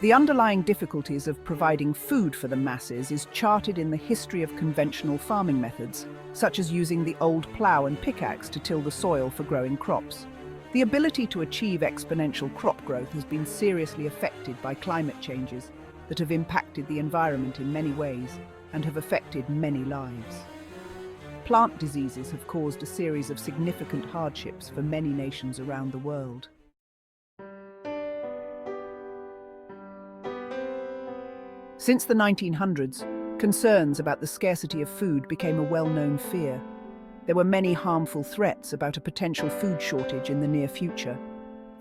The underlying difficulties of providing food for the masses is charted in the history of conventional farming methods, such as using the old plow and pickaxe to till the soil for growing crops. The ability to achieve exponential crop growth has been seriously affected by climate changes that have impacted the environment in many ways and have affected many lives. Plant diseases have caused a series of significant hardships for many nations around the world. Since the 1900s, concerns about the scarcity of food became a well-known fear. There were many harmful threats about a potential food shortage in the near future.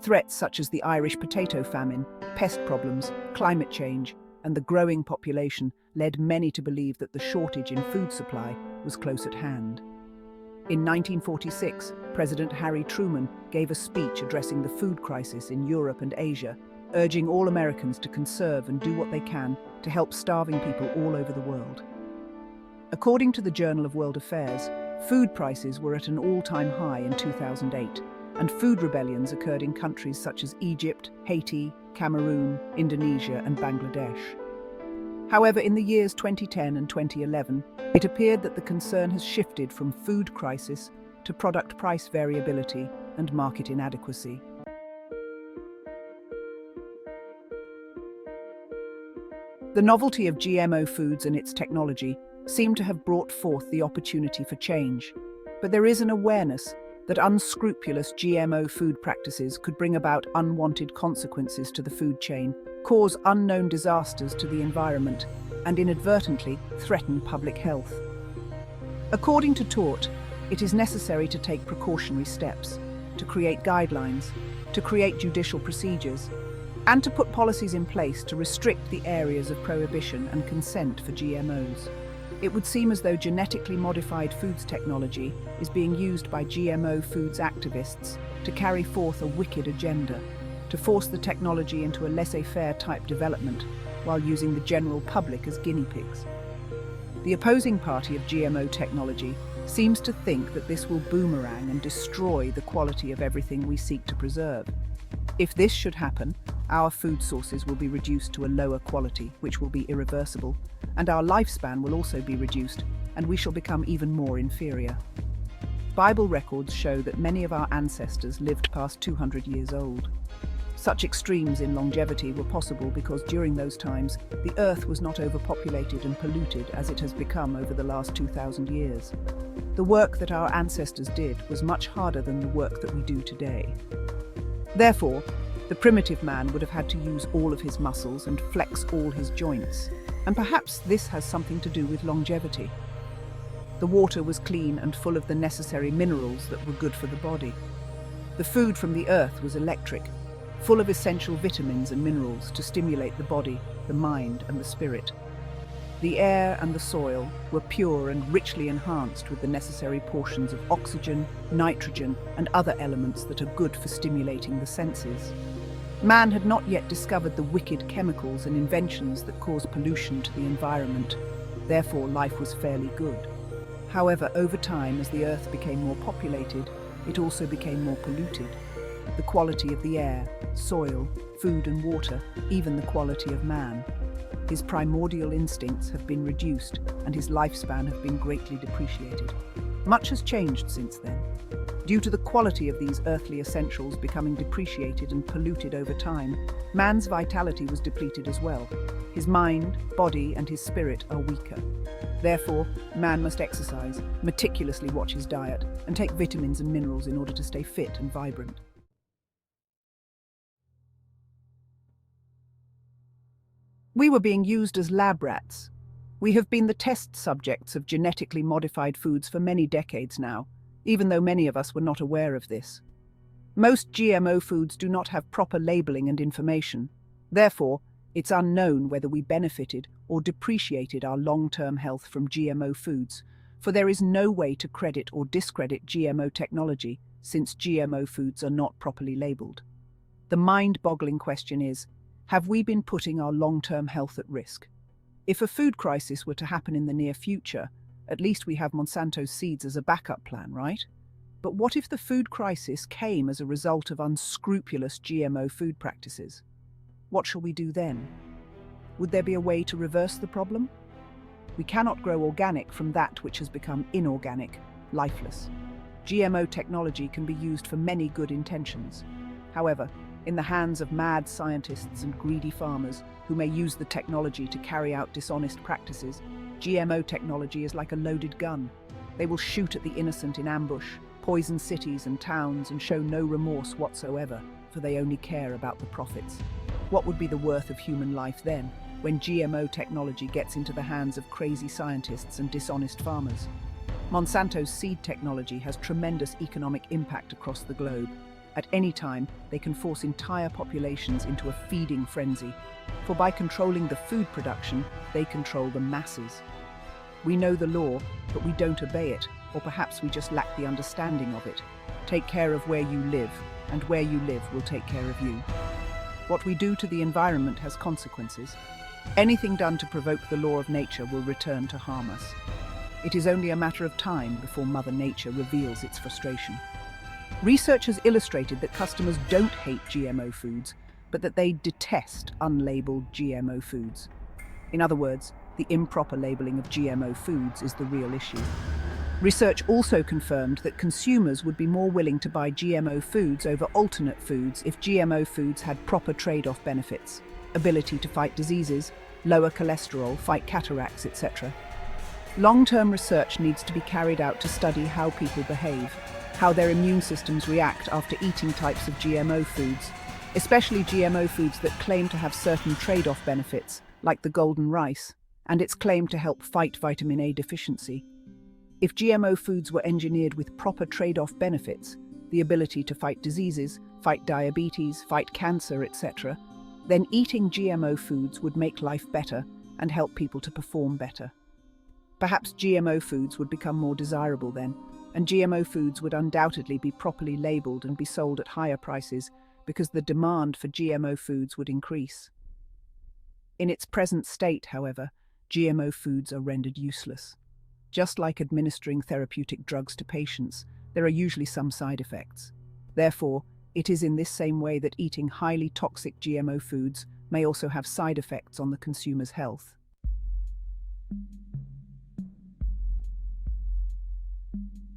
Threats such as the Irish potato famine, pest problems, climate change, and the growing population led many to believe that the shortage in food supply was close at hand. In 1946, President Harry Truman gave a speech addressing the food crisis in Europe and Asia, urging all Americans to conserve and do what they can to help starving people all over the world. According to the Journal of World Affairs, food prices were at an all-time high in 2008, and food rebellions occurred in countries such as Egypt, Haiti, Cameroon, Indonesia, and Bangladesh. However, in the years 2010 and 2011, it appeared that the concern has shifted from food crisis to product price variability and market inadequacy. The novelty of GMO foods and its technology seem to have brought forth the opportunity for change, but there is an awareness that unscrupulous GMO food practices could bring about unwanted consequences to the food chain, cause unknown disasters to the environment, and inadvertently threaten public health. According to Thw, it is necessary to take precautionary steps, to create guidelines, to create judicial procedures, and to put policies in place to restrict the areas of prohibition and consent for GMOs. It would seem as though genetically modified foods technology is being used by GMO foods activists to carry forth a wicked agenda, to force the technology into a laissez-faire type development while using the general public as guinea pigs. The opposing party of GMO technology seems to think that this will boomerang and destroy the quality of everything we seek to preserve. If this should happen, our food sources will be reduced to a lower quality, which will be irreversible, and our lifespan will also be reduced, and we shall become even more inferior. Bible records show that many of our ancestors lived past 200 years old. Such extremes in longevity were possible because during those times, the earth was not overpopulated and polluted as it has become over the last 2,000 years. The work that our ancestors did was much harder than the work that we do today. Therefore, the primitive man would have had to use all of his muscles and flex all his joints, and perhaps this has something to do with longevity. The water was clean and full of the necessary minerals that were good for the body. The food from the earth was electric, full of essential vitamins and minerals to stimulate the body, the mind, and the spirit. The air and the soil were pure and richly enhanced with the necessary portions of oxygen, nitrogen, and other elements that are good for stimulating the senses. Man had not yet discovered the wicked chemicals and inventions that cause pollution to the environment. Therefore, life was fairly good. However, over time, as the earth became more populated, it also became more polluted. The quality of the air, soil, food and water, even the quality of man. His primordial instincts have been reduced and his lifespan have been greatly depreciated. Much has changed since then. Due to the quality of these earthly essentials becoming depreciated and polluted over time, man's vitality was depleted as well. His mind, body, and his spirit are weaker. Therefore, man must exercise, meticulously watch his diet, and take vitamins and minerals in order to stay fit and vibrant. We were being used as lab rats. We have been the test subjects of genetically modified foods for many decades now, even though many of us were not aware of this. Most GMO foods do not have proper labeling and information. Therefore, it's unknown whether we benefited or depreciated our long-term health from GMO foods, for there is no way to credit or discredit GMO technology since GMO foods are not properly labeled. The mind-boggling question is, have we been putting our long-term health at risk? If a food crisis were to happen in the near future, at least we have Monsanto's seeds as a backup plan, right? But what if the food crisis came as a result of unscrupulous GMO food practices? What shall we do then? Would there be a way to reverse the problem? We cannot grow organic from that which has become inorganic, lifeless. GMO technology can be used for many good intentions. However, in the hands of mad scientists and greedy farmers who may use the technology to carry out dishonest practices, GMO technology is like a loaded gun. They will shoot at the innocent in ambush, poison cities and towns, and show no remorse whatsoever, for they only care about the profits. What would be the worth of human life then, when GMO technology gets into the hands of crazy scientists and dishonest farmers? Monsanto's seed technology has tremendous economic impact across the globe. At any time, they can force entire populations into a feeding frenzy, for by controlling the food production, they control the masses. We know the law, but we don't obey it, or perhaps we just lack the understanding of it. Take care of where you live, and where you live will take care of you. What we do to the environment has consequences. Anything done to provoke the law of nature will return to harm us. It is only a matter of time before Mother Nature reveals its frustration. Research has illustrated that customers don't hate GMO foods, but that they detest unlabeled GMO foods. In other words, the improper labeling of GMO foods is the real issue. Research also confirmed that consumers would be more willing to buy GMO foods over alternate foods if GMO foods had proper trade-off benefits, ability to fight diseases, lower cholesterol, fight cataracts, etc. Long-term research needs to be carried out to study how people behave, how their immune systems react after eating types of GMO foods, especially GMO foods that claim to have certain trade-off benefits, like the golden rice, and its claim to help fight vitamin A deficiency. If GMO foods were engineered with proper trade-off benefits, the ability to fight diseases, fight diabetes, fight cancer, etc., then eating GMO foods would make life better and help people to perform better. Perhaps GMO foods would become more desirable then, and GMO foods would undoubtedly be properly labelled and be sold at higher prices because the demand for GMO foods would increase. In its present state, however, GMO foods are rendered useless. Just like administering therapeutic drugs to patients, there are usually some side effects. Therefore, it is in this same way that eating highly toxic GMO foods may also have side effects on the consumer's health.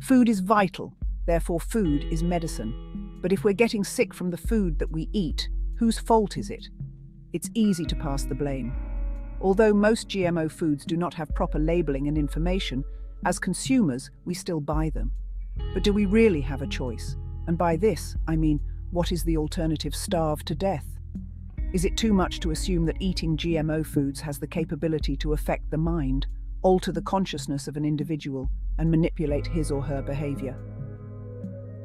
Food is vital, therefore food is medicine. But if we're getting sick from the food that we eat, whose fault is it? It's easy to pass the blame. Although most GMO foods do not have proper labeling and information, as consumers, we still buy them. But do we really have a choice? And by this, I mean, what is the alternative? Starve to death? Is it too much to assume that eating GMO foods has the capability to affect the mind, alter the consciousness of an individual, and manipulate his or her behavior?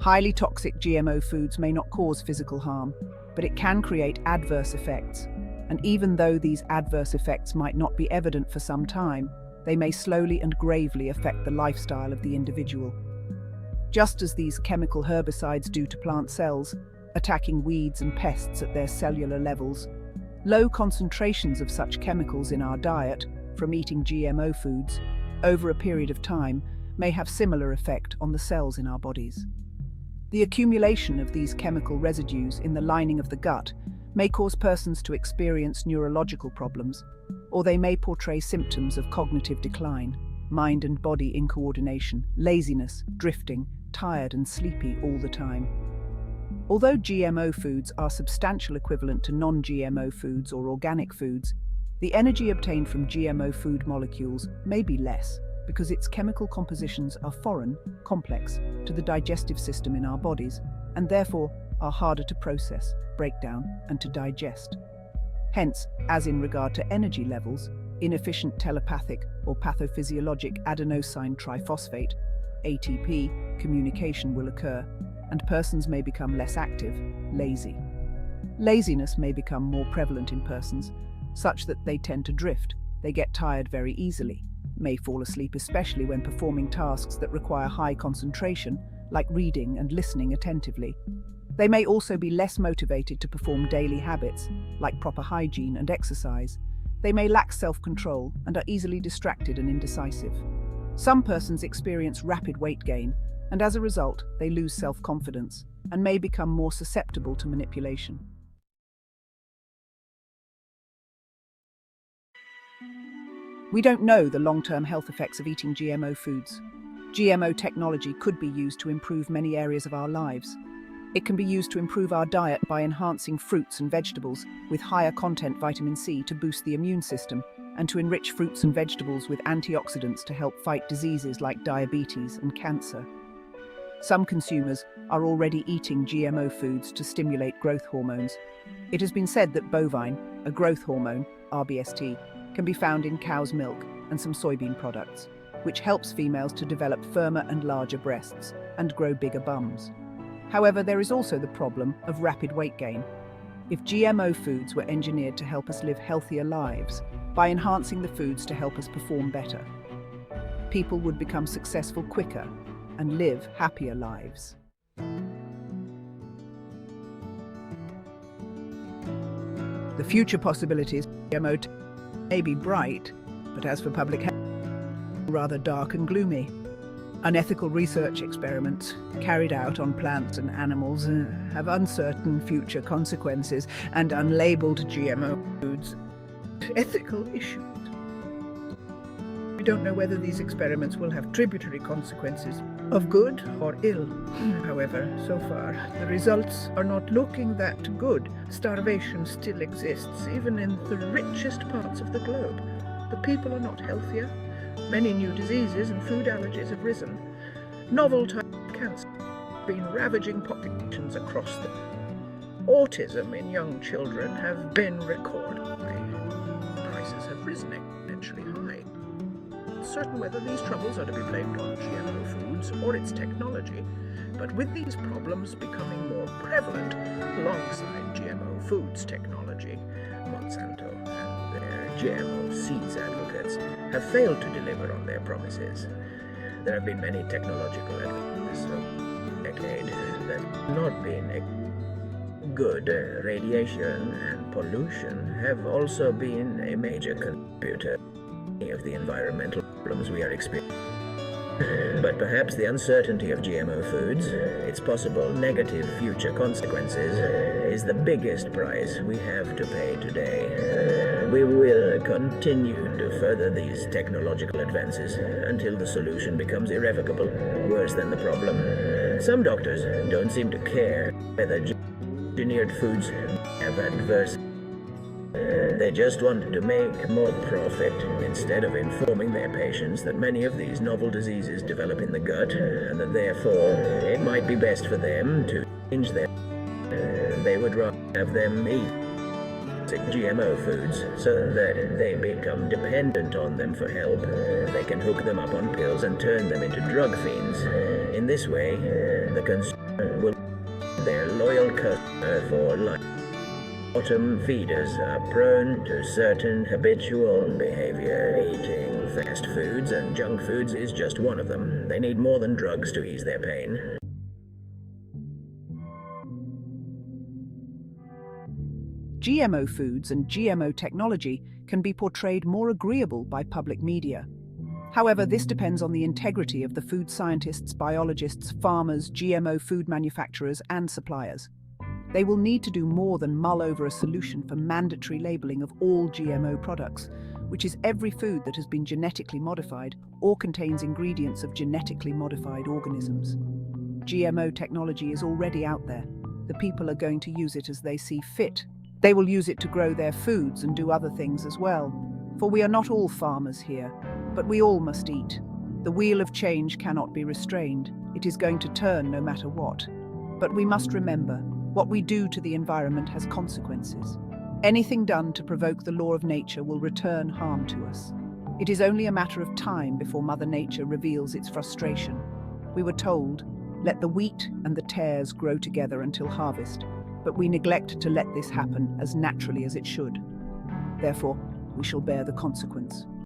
Highly toxic GMO foods may not cause physical harm, but it can create adverse effects. And even though these adverse effects might not be evident for some time, they may slowly and gravely affect the lifestyle of the individual. Just as these chemical herbicides do to plant cells, attacking weeds and pests at their cellular levels, low concentrations of such chemicals in our diet, from eating GMO foods, over a period of time, may have similar effect on the cells in our bodies. The accumulation of these chemical residues in the lining of the gut may cause persons to experience neurological problems, or they may portray symptoms of cognitive decline, mind and body incoordination, laziness, drifting, tired and sleepy all the time. Although GMO foods are substantial equivalent to non-GMO foods or organic foods, the energy obtained from GMO food molecules may be less because its chemical compositions are foreign, complex, to the digestive system in our bodies, and therefore are harder to process, break down, and to digest. Hence, as in regard to energy levels, inefficient telepathic or pathophysiologic adenosine triphosphate, ATP, communication will occur, and persons may become less active, lazy. Laziness may become more prevalent in persons, such that they tend to drift, they get tired very easily, may fall asleep especially when performing tasks that require high concentration, like reading and listening attentively. They may also be less motivated to perform daily habits, like proper hygiene and exercise. They may lack self-control and are easily distracted and indecisive. Some persons experience rapid weight gain, and as a result, they lose self-confidence and may become more susceptible to manipulation. We don't know the long-term health effects of eating GMO foods. GMO technology could be used to improve many areas of our lives. It can be used to improve our diet by enhancing fruits and vegetables with higher content vitamin C to boost the immune system, and to enrich fruits and vegetables with antioxidants to help fight diseases like diabetes and cancer. Some consumers are already eating GMO foods to stimulate growth hormones. It has been said that bovine, a growth hormone, RBST, can be found in cow's milk and some soybean products, which helps females to develop firmer and larger breasts and grow bigger bums. However, there is also the problem of rapid weight gain. If GMO foods were engineered to help us live healthier lives, by enhancing the foods to help us perform better, people would become successful quicker and live happier lives. The future possibilities of GMO may be bright, but as for public health, rather dark and gloomy. Unethical research experiments carried out on plants and animals have uncertain future consequences, and unlabeled GMO foods ethical issues. We don't know whether these experiments will have tributary consequences of good or ill. However, so far, the results are not looking that good. Starvation still exists, even in the richest parts of the globe. The people are not healthier. Many new diseases and food allergies have risen. Novel types of cancer have been ravaging populations across the world. Autism in young children have been recorded. Prices have risen exponentially high. Certain whether these troubles are to be blamed on GMO foods or its technology, but with these problems becoming more prevalent alongside GMO foods technology, Monsanto and their GMO seeds advocates have failed to deliver on their promises. There have been many technological advances over the decade that have not been good. Radiation and pollution have also been a major contributor of the environmental problems we are experiencing. But perhaps the uncertainty of GMO foods, its possible negative future consequences, is the biggest price we have to pay today. We will continue to further these technological advances until the solution becomes irrevocable, worse than the problem. Some doctors don't seem to care whether engineered foods have adverse. They just want to make more profit instead of informing their patients that many of these novel diseases develop in the gut, and that therefore it might be best for them to change their. They would rather have them eat GMO foods so that they become dependent on them for help. They can hook them up on pills and turn them into drug fiends. In this way, the consumer will be their loyal customer for life. Bottom feeders are prone to certain habitual behavior. Eating fast foods and junk foods is just one of them. They need more than drugs to ease their pain. GMO foods and GMO technology can be portrayed more agreeable by public media. However, this depends on the integrity of the food scientists, biologists, farmers, GMO food manufacturers, and suppliers. They will need to do more than mull over a solution for mandatory labeling of all GMO products, which is every food that has been genetically modified or contains ingredients of genetically modified organisms. GMO technology is already out there. The people are going to use it as they see fit. They will use it to grow their foods and do other things as well. For we are not all farmers here, but we all must eat. The wheel of change cannot be restrained. It is going to turn no matter what. But we must remember, what we do to the environment has consequences. Anything done to provoke the law of nature will return harm to us. It is only a matter of time before Mother Nature reveals its frustration. We were told, let the wheat and the tares grow together until harvest, but we neglect to let this happen as naturally as it should. Therefore, we shall bear the consequence.